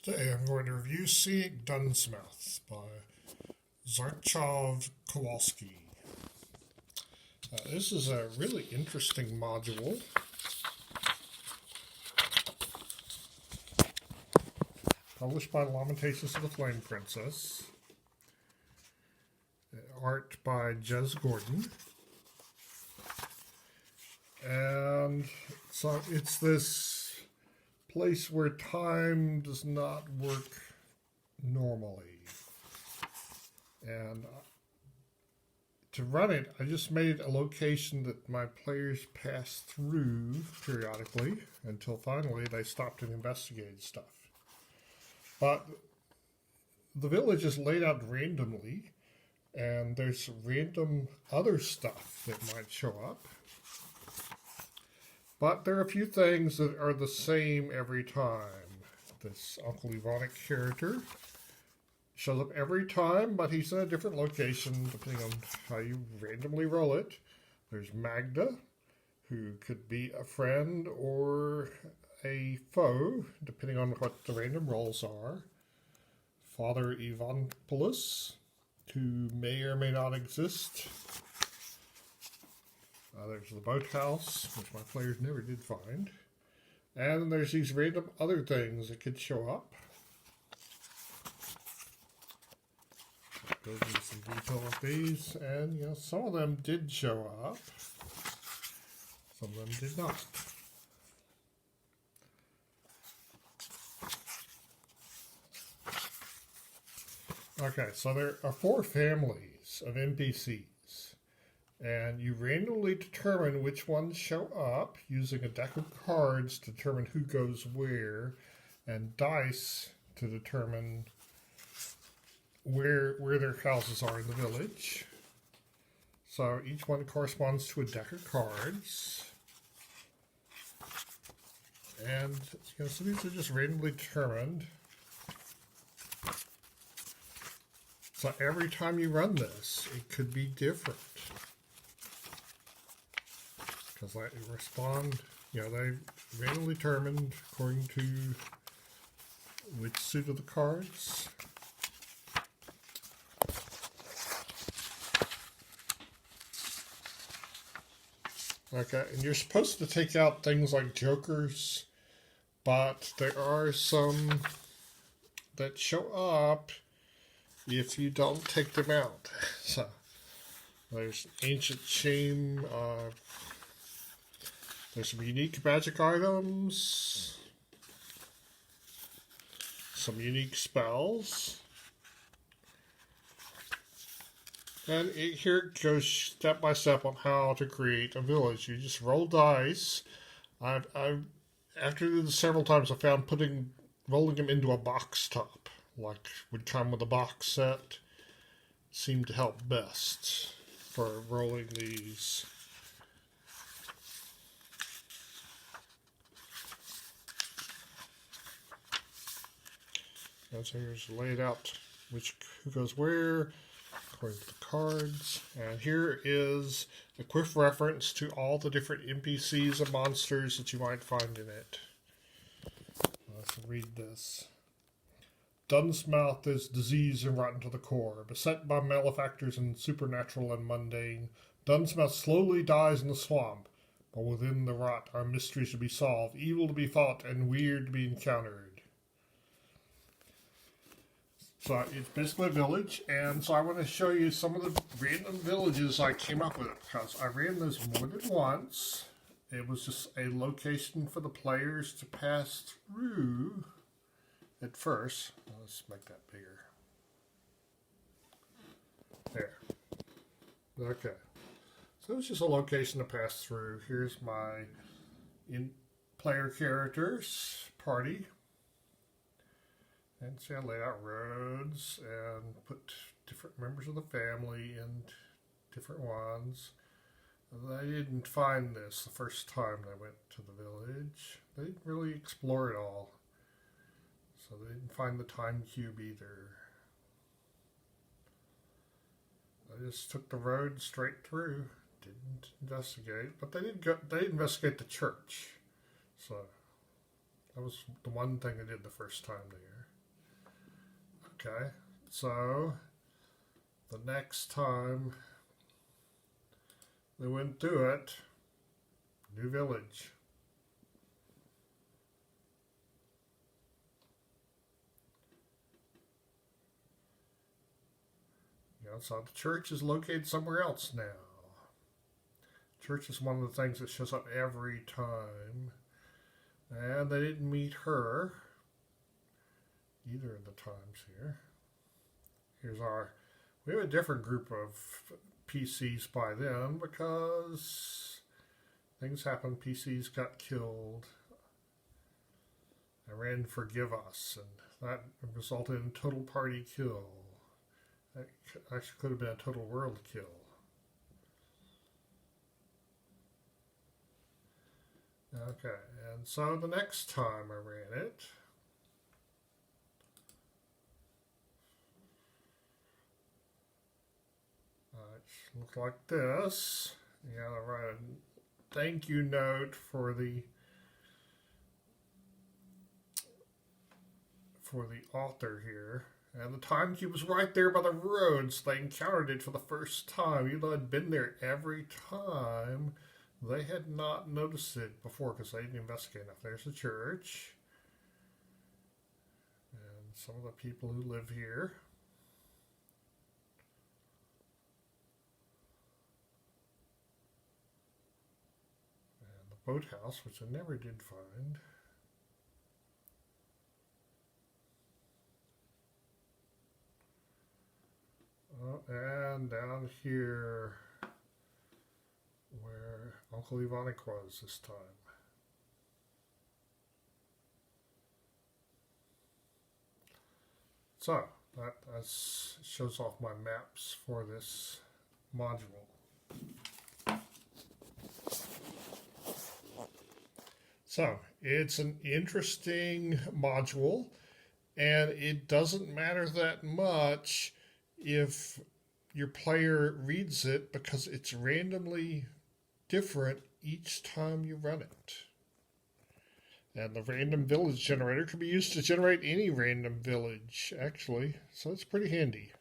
Today I'm going to review Scenic Dunnsmouth by Zarchov Kowalski. This is a really interesting module. Published by Lamentations of the Flame Princess. Art by Jez Gordon. And so it's this place where time does not work normally. And to run it, I just made a location that my players pass through periodically until finally they stopped and investigated stuff. But the village is laid out randomly, and there's random other stuff that might show up. But there are a few things that are the same every time. This Uncle Ivonic character shows up every time, but he's in a different location depending on how you randomly roll it. There's Magda, who could be a friend or a foe, depending on what the random rolls are. Father Ivanopoulos, who may or may not exist. There's the boathouse, which my players never did find. And then there's these random other things that could show up. Go into some detail of these, and some of them did show up. Some of them did not. Okay, so there are 4 families of NPCs. And you randomly determine which ones show up using a deck of cards to determine who goes where, and dice to determine where their houses are in the village. So each one corresponds to a deck of cards. And so these are just randomly determined. So every time you run this, it could be different. Because they respond, they randomly determined according to which suit of the cards. Okay, and you're supposed to take out things like jokers, but there are some that show up if you don't take them out. So there's Ancient Shame. There's some unique magic items, some unique spells, and here it goes step by step on how to create a village. You just roll dice. After this several times, I found rolling them into a box top, like would come with a box set, seemed to help best for rolling these. And so here's laid out who goes where according to the cards. And here is a quick reference to all the different NPCs and monsters that you might find in it. Let's read this. Dunnsmouth is diseased and rotten to the core. Beset by malefactors and supernatural and mundane, Dunnsmouth slowly dies in the swamp. But within the rot are mysteries to be solved, evil to be fought, and weird to be encountered. So it's basically a village, and so I want to show you some of the random villages I came up with, because I ran this more than once. It was just a location for the players to pass through at first. Let's make that bigger. There. Okay. So it's just a location to pass through. Here's my player characters party. And see, I laid out roads and put different members of the family in different ones. They didn't find this the first time they went to the village. They didn't really explore it all. So they didn't find the time cube either. They just took the road straight through. Didn't investigate, but they did investigate the church. So that was the one thing I did the first time there. Okay, so the next time they went through it, new village. So the church is located somewhere else now. Church is one of the things that shows up every time. And they didn't meet her either of the times here. We have a different group of PCs by then because things happened. PCs got killed. I ran Forgive Us, and that resulted in total party kill. That actually could have been a total world kill. Okay, and so the next time I ran it, it looked like this. Yeah, I write a thank you note for the author here. And the time cube was right there by the road, so they encountered it for the first time. Even though I'd been there every time, they had not noticed it before because they didn't investigate enough. There's the church. And some of the people who live here. And the boathouse, which I never did find. And down here where Uncle Ivanic was this time. So that shows off my maps for this module. So it's an interesting module, and it doesn't matter that much if your player reads it because it's randomly different each time you run it. And the random village generator can be used to generate any random village, actually, so it's pretty handy.